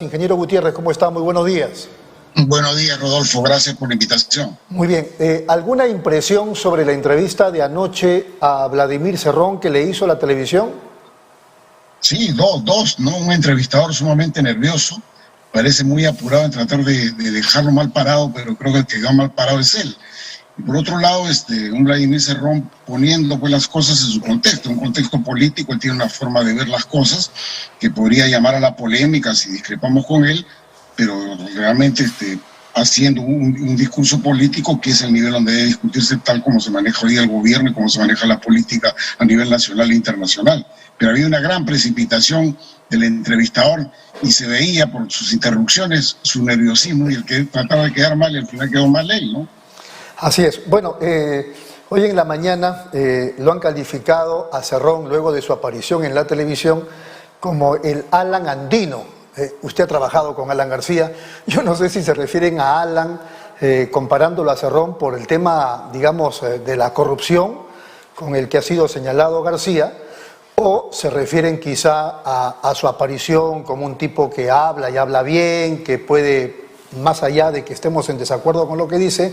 Ingeniero Gutiérrez, ¿cómo está? Muy buenos días. Buenos días, Rodolfo. Gracias por la invitación. Muy bien. ¿Alguna impresión sobre la entrevista de anoche a Vladimir Cerrón que le hizo la televisión? Sí, dos, ¿no? Un entrevistador sumamente nervioso. Parece muy apurado en tratar de dejarlo mal parado, pero creo que el que quedó mal parado es él. Y por otro lado, un Vladimir Cerrón poniendo pues, las cosas en su contexto, un contexto político. Él tiene una forma de ver las cosas que podría llamar a la polémica si discrepamos con él, pero realmente haciendo un discurso político que es el nivel donde debe discutirse tal como se maneja hoy el gobierno y cómo se maneja la política a nivel nacional e internacional. Pero había una gran precipitación del entrevistador y se veía por sus interrupciones su nerviosismo y el que trataba de quedar mal y al final quedó mal él, ¿no? Así es. Bueno, hoy en la mañana lo han calificado a Cerrón, luego de su aparición en la televisión, como el Alan andino. Usted ha trabajado con Alan García. Yo no sé si se refieren a Alan comparándolo a Cerrón por el tema, digamos, de la corrupción con el que ha sido señalado García, o se refieren quizá a su aparición como un tipo que habla y habla bien, que puede, más allá de que estemos en desacuerdo con lo que dice,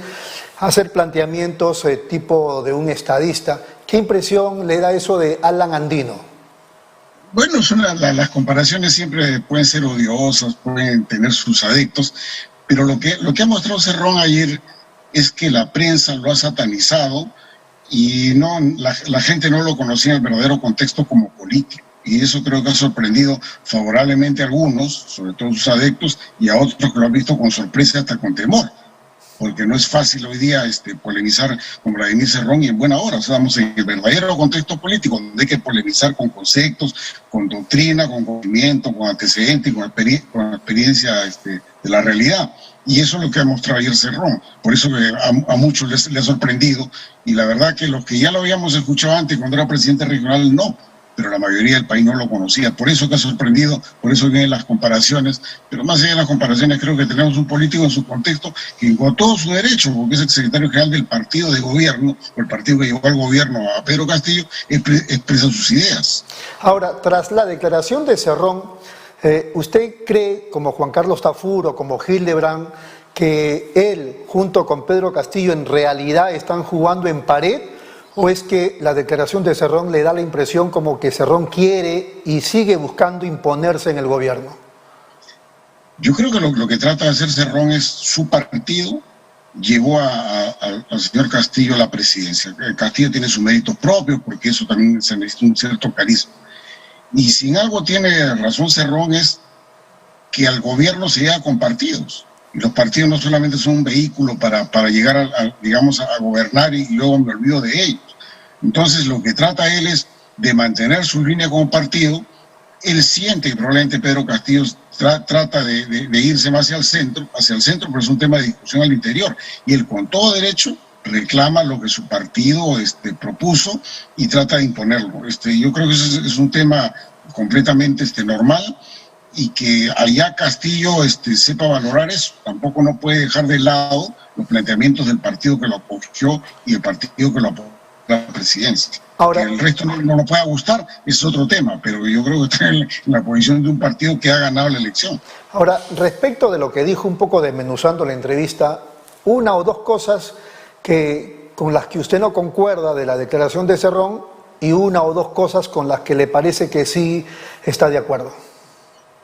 hacer planteamientos tipo de un estadista. ¿Qué impresión le da eso de Alan andino? Bueno, las comparaciones siempre pueden ser odiosas, pueden tener sus adeptos, pero lo que ha mostrado Cerrón ayer es que la prensa lo ha satanizado y la gente no lo conocía en el verdadero contexto como político. Y eso creo que ha sorprendido favorablemente a algunos, sobre todo sus adeptos, y a otros que lo han visto con sorpresa hasta con temor. Porque no es fácil hoy día polemizar con Vladimir Cerrón y en buena hora. O sea, estamos en el verdadero contexto político, donde hay que polemizar con conceptos, con doctrina, con conocimiento, con antecedentes, con experiencia de la realidad. Y eso es lo que ha mostrado ayer Cerrón. Por eso que a muchos les ha sorprendido. Y la verdad que los que ya lo habíamos escuchado antes, cuando era presidente regional, no. Pero la mayoría del país no lo conocía. Por eso que ha sorprendido, por eso vienen las comparaciones. Pero más allá de las comparaciones, creo que tenemos un político en su contexto que con todo su derecho, porque es el secretario general del partido de gobierno, o el partido que llevó al gobierno a Pedro Castillo, expresa sus ideas. Ahora, tras la declaración de Cerrón, ¿usted cree, como Juan Carlos Tafur o como Hildebrand, que él, junto con Pedro Castillo, en realidad están jugando en pared? ¿O es que la declaración de Cerrón le da la impresión como que Cerrón quiere y sigue buscando imponerse en el gobierno? Yo creo que lo que trata de hacer Cerrón es su partido llevó al señor Castillo a la presidencia. Castillo tiene sus méritos propios porque eso también se necesita un cierto carisma. Y si en algo tiene razón Cerrón es que al gobierno se llega con partidos. Y los partidos no solamente son un vehículo para llegar digamos, a gobernar y luego me olvido de ellos. Entonces lo que trata él es de mantener su línea como partido. Él siente que probablemente Pedro Castillo trata de irse más hacia el centro, pero es un tema de discusión al interior. Y él con todo derecho reclama lo que su partido propuso y trata de imponerlo. Yo creo que eso es un tema completamente normal, y que allá Castillo sepa valorar eso. Tampoco no puede dejar de lado los planteamientos del partido que lo acogió y el partido que lo apoyó a la presidencia. Ahora, que el resto no nos pueda gustar es otro tema, pero yo creo que está en la posición de un partido que ha ganado la elección. Ahora, respecto de lo que dijo, un poco desmenuzando la entrevista, una o dos cosas con las que usted no concuerda de la declaración de Cerrón y una o dos cosas con las que le parece que sí está de acuerdo.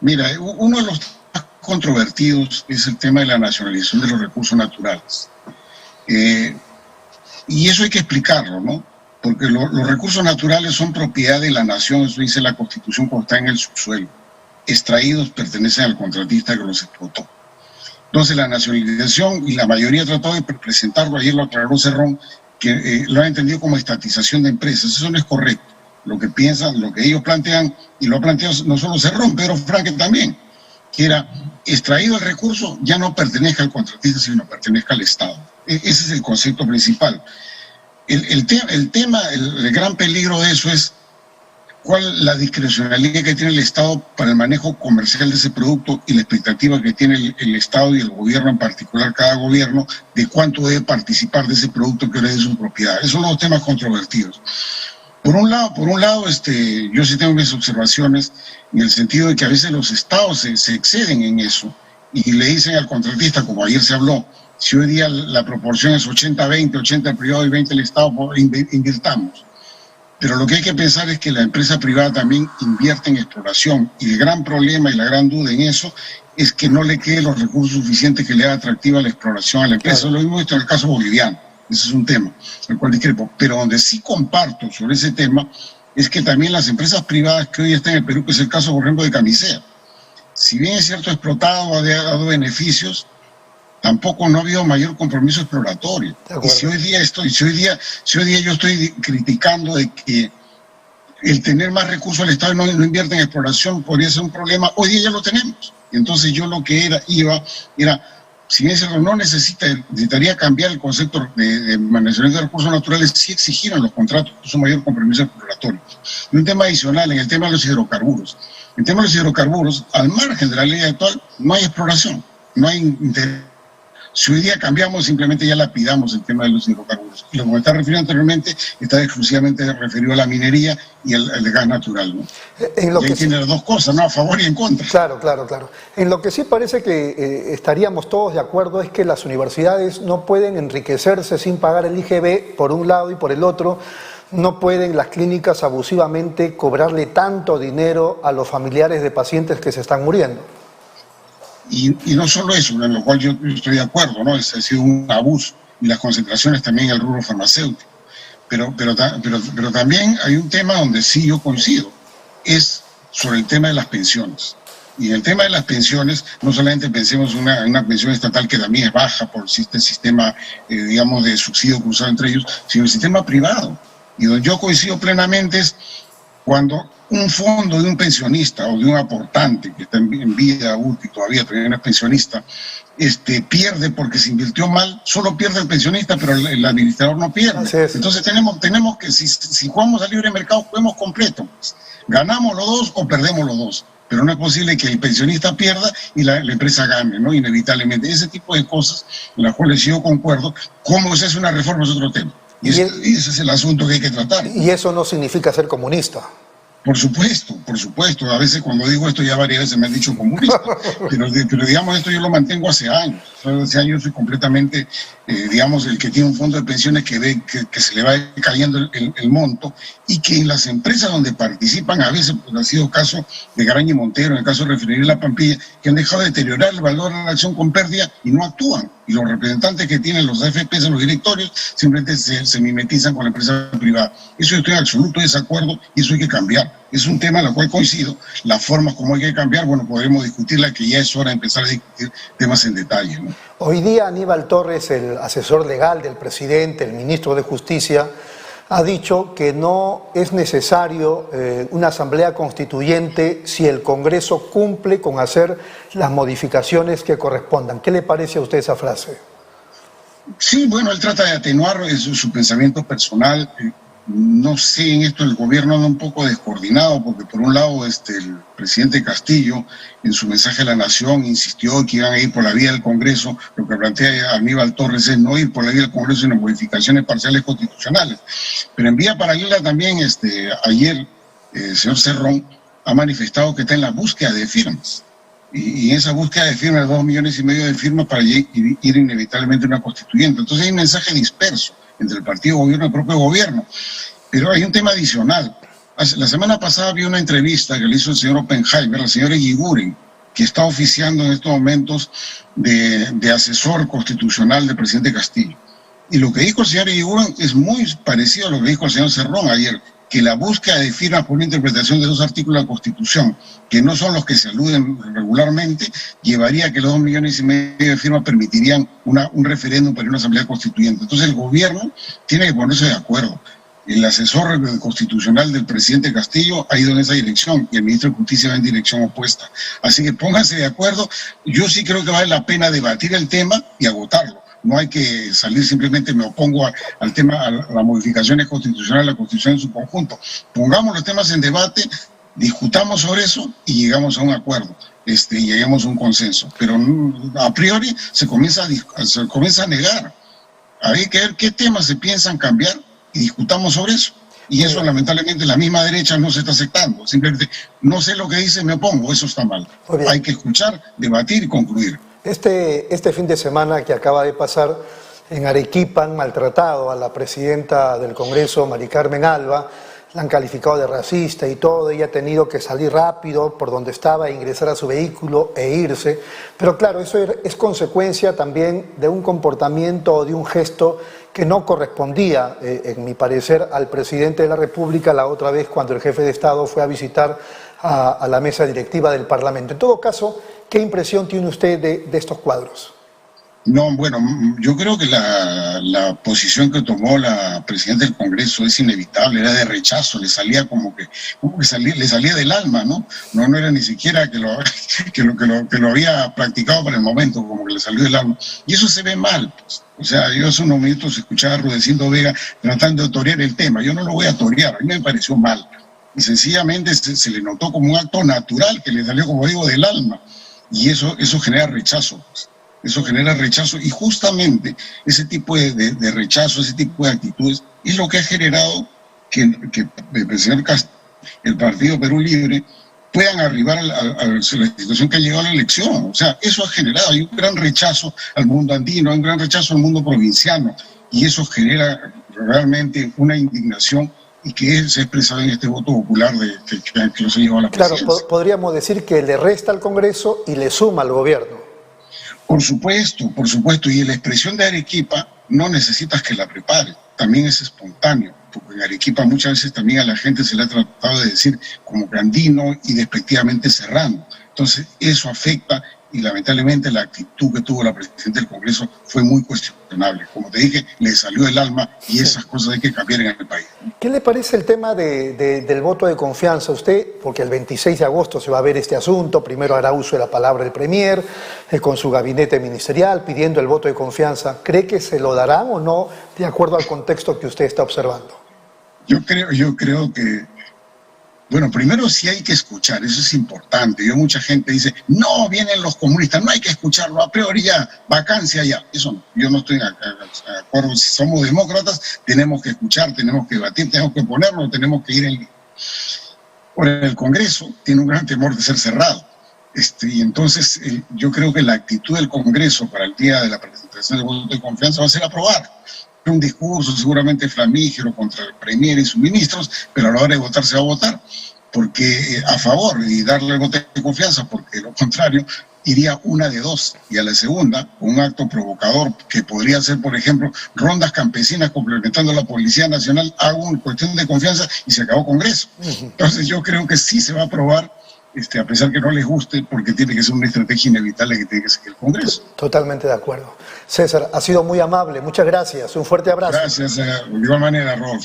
Mira, uno de los más controvertidos es el tema de la nacionalización de los recursos naturales. Y eso hay que explicarlo, ¿no? Porque los recursos naturales son propiedad de la nación, eso dice la Constitución cuando está en el subsuelo. Extraídos pertenecen al contratista que los explotó. Entonces la nacionalización, y la mayoría trató de presentarlo, ayer lo aclaró Cerrón, que lo han entendido como estatización de empresas. Eso no es correcto. Lo que piensan, lo que ellos plantean, y lo ha planteado no solo Cerrón, Pedro Franque también, que era extraído el recurso, ya no pertenezca al contratista, sino pertenezca al Estado. Ese es el concepto principal. El gran peligro de eso es cuál la discrecionalidad que tiene el Estado para el manejo comercial de ese producto y la expectativa que tiene el Estado y el gobierno, en particular cada gobierno, de cuánto debe participar de ese producto que es de su propiedad. Esos son los temas controvertidos. Por un lado, yo sí tengo mis observaciones en el sentido de que a veces los estados se exceden en eso y le dicen al contratista, como ayer se habló, si hoy día la proporción es 80-20, 80 el privado y 20 el estado, invirtamos. Pero lo que hay que pensar es que la empresa privada también invierte en exploración y el gran problema y la gran duda en eso es que no le queden los recursos suficientes que le haga atractiva la exploración a la empresa. Claro. Lo mismo visto en el caso boliviano. Ese es un tema al cual discrepo. Pero donde sí comparto sobre ese tema es que también las empresas privadas que hoy están en el Perú, que es el caso, por ejemplo, de Camisea, si bien es cierto explotado, ha dado beneficios, tampoco no ha habido mayor compromiso exploratorio. Y si hoy día yo estoy criticando de que el tener más recursos al Estado y no invierte en exploración podría ser un problema, hoy día ya lo tenemos. Entonces yo lo que era, si bien es cierto, no necesitaría cambiar el concepto de manejo de recursos naturales, sí exigir en los contratos un mayor compromiso exploratorio. Y un tema adicional, en el tema de los hidrocarburos. En el tema de los hidrocarburos, al margen de la ley actual, no hay exploración, no hay interés. Si hoy día cambiamos, simplemente ya lapidamos el tema de los hidrocarburos. Y lo que me está refiriendo anteriormente está exclusivamente referido a la minería y al gas natural, ¿no? En lo y ahí tiene las dos cosas, ¿no? A favor y en contra. Claro. En lo que sí parece que estaríamos todos de acuerdo es que las universidades no pueden enriquecerse sin pagar el IGB por un lado y por el otro. No pueden las clínicas abusivamente cobrarle tanto dinero a los familiares de pacientes que se están muriendo. Y no solo eso, en lo cual yo estoy de acuerdo, ¿no? Ha sido un abuso y las concentraciones también en el rubro farmacéutico. Pero también hay un tema donde sí yo coincido, es sobre el tema de las pensiones. Y en el tema de las pensiones, no solamente pensemos en una pensión estatal que también es baja por el sistema, digamos, de subsidio cruzado entre ellos, sino el sistema privado. Y donde yo coincido plenamente es cuando un fondo de un pensionista o de un aportante que está en vida útil, todavía no es pensionista, pierde porque se invirtió mal, solo pierde el pensionista, pero el administrador no pierde. Entonces tenemos que, si jugamos al libre mercado, juguemos completo. Pues. Ganamos los dos o perdemos los dos. Pero no es posible que el pensionista pierda y la empresa gane, ¿no? Inevitablemente. Ese tipo de cosas, en las cuales yo concuerdo, cómo se hace una reforma es otro tema. Y ese es el asunto que hay que tratar. Y eso no significa ser comunista. Por supuesto. A veces cuando digo esto ya varias veces me han dicho comunista, pero digamos esto yo lo mantengo hace años. Hace años soy completamente, digamos, el que tiene un fondo de pensiones que ve que se le va cayendo el monto y que en las empresas donde participan, a veces pues, ha sido caso de Garaña y Montero, en el caso de Refinería La Pampilla, que han dejado de deteriorar el valor de la acción con pérdida y no actúan. Y los representantes que tienen los AFPs en los directorios simplemente se mimetizan con la empresa privada. Eso yo estoy en absoluto desacuerdo y eso hay que cambiar. Es un tema en el cual coincido. Las formas como hay que cambiar, bueno, podremos discutirla, que ya es hora de empezar a discutir temas en detalle, ¿no? Hoy día Aníbal Torres, el asesor legal del presidente, el ministro de Justicia, ha dicho que no es necesario una asamblea constituyente si el Congreso cumple con hacer las modificaciones que correspondan. ¿Qué le parece a usted esa frase? Sí, bueno, él trata de atenuar su pensamiento personal. No sé, en esto el gobierno anda un poco descoordinado, porque por un lado el presidente Castillo, en su mensaje a la Nación, insistió que iban a ir por la vía del Congreso. Lo que plantea Aníbal Torres es no ir por la vía del Congreso, sino modificaciones parciales constitucionales. Pero en vía paralela también, ayer, el señor Cerrón ha manifestado que está en la búsqueda de firmas. Y en esa búsqueda de firmas, 2,5 millones de firmas para ir inevitablemente a una constituyente. Entonces hay un mensaje disperso entre el partido gobierno y el propio gobierno. Pero hay un tema adicional. La semana pasada había una entrevista que le hizo el señor Oppenheimer, la señora Eguiguren, que está oficiando en estos momentos de asesor constitucional del presidente Castillo. Y lo que dijo el señor Eguiguren es muy parecido a lo que dijo el señor Cerrón ayer, que la búsqueda de firmas por una interpretación de 2 artículos de la Constitución, que no son los que se aluden regularmente, llevaría a que los 2,5 millones de firmas permitirían un referéndum para una asamblea constituyente. Entonces el gobierno tiene que ponerse de acuerdo. El asesor constitucional del presidente Castillo ha ido en esa dirección y el ministro de Justicia va en dirección opuesta. Así que pónganse de acuerdo. Yo sí creo que vale la pena debatir el tema y agotarlo. No hay que salir simplemente me opongo al tema, a las modificaciones constitucionales, a la Constitución en su conjunto. Pongamos los temas en debate, discutamos sobre eso y llegamos a un acuerdo, y lleguemos a un consenso. Pero a priori se comienza a negar. Hay que ver qué temas se piensan cambiar y discutamos sobre eso. Y eso lamentablemente la misma derecha no se está aceptando. Simplemente no sé lo que dice, me opongo, eso está mal. Hay que escuchar, debatir y concluir. Este fin de semana que acaba de pasar, en Arequipa han maltratado a la presidenta del Congreso, Mari Carmen Alba, la han calificado de racista y todo, ella ha tenido que salir rápido por donde estaba, ingresar a su vehículo e irse. Pero claro, eso es consecuencia también de un comportamiento o de un gesto que no correspondía, en mi parecer, al presidente de la República la otra vez cuando el jefe de Estado fue a visitar a la mesa directiva del Parlamento. En todo caso, ¿qué impresión tiene usted de estos cuadros? No, bueno, yo creo que la posición que tomó la presidenta del Congreso es inevitable, era de rechazo, le salía le salía del alma, ¿no? No era ni siquiera que lo había practicado para el momento, como que le salió del alma. Y eso se ve mal, pues. O sea, yo hace unos minutos escuchaba a Rudecindo Vega tratando de torear el tema. Yo no lo voy a torear, a mí me pareció mal. Y sencillamente se le notó como un acto natural que le salió, como digo, del alma. Y eso genera rechazo, pues. Eso genera rechazo y justamente ese tipo de rechazo, ese tipo de actitudes es lo que ha generado que el señor Castillo, el Partido Perú Libre, puedan arribar a la situación que ha llegado a la elección. O sea, eso ha generado, hay un gran rechazo al mundo andino, hay un gran rechazo al mundo provinciano y eso genera realmente una indignación y que se ha expresado en este voto popular que los ha llevado a la presidencia. Claro, podríamos decir que le resta al Congreso y le suma al gobierno. Por supuesto, y la expresión de Arequipa no necesitas que la prepare, también es espontáneo, porque en Arequipa muchas veces también a la gente se le ha tratado de decir como andino y despectivamente serrano. Entonces eso afecta y lamentablemente la actitud que tuvo la presidenta del Congreso fue muy cuestionable. Como te dije, le salió del alma y esas cosas hay que cambiar en el país. ¿Qué le parece el tema del voto de confianza? Usted, porque el 26 de agosto se va a ver este asunto, primero hará uso de la palabra el Premier, con su gabinete ministerial, pidiendo el voto de confianza. ¿Cree que se lo darán o no, de acuerdo al contexto que usted está observando? Yo creo que, bueno, primero sí hay que escuchar, eso es importante. Mucha gente dice, no, vienen los comunistas, no hay que escucharlo, a priori ya, vacancia ya. Eso no, yo no estoy de acuerdo. Si somos demócratas, tenemos que escuchar, tenemos que debatir, tenemos que ponerlo, tenemos que ir en línea. Ahora, el Congreso tiene un gran temor de ser cerrado. Y entonces yo creo que la actitud del Congreso para el día de la presentación del voto de confianza va a ser aprobar. Un discurso seguramente flamígero contra el Premier y sus ministros, pero a la hora de votar se va a votar porque a favor y darle el voto de confianza, porque lo contrario iría una de dos, y a la segunda un acto provocador que podría ser, por ejemplo, rondas campesinas complementando a la Policía Nacional, hago una cuestión de confianza y se acabó Congreso. Entonces yo creo que sí se va a aprobar, a pesar que no les guste, porque tiene que ser una estrategia inevitable que tiene que seguir el Congreso. Totalmente de acuerdo. César, ha sido muy amable, muchas gracias, un fuerte abrazo. Gracias, de igual manera, Rolfo.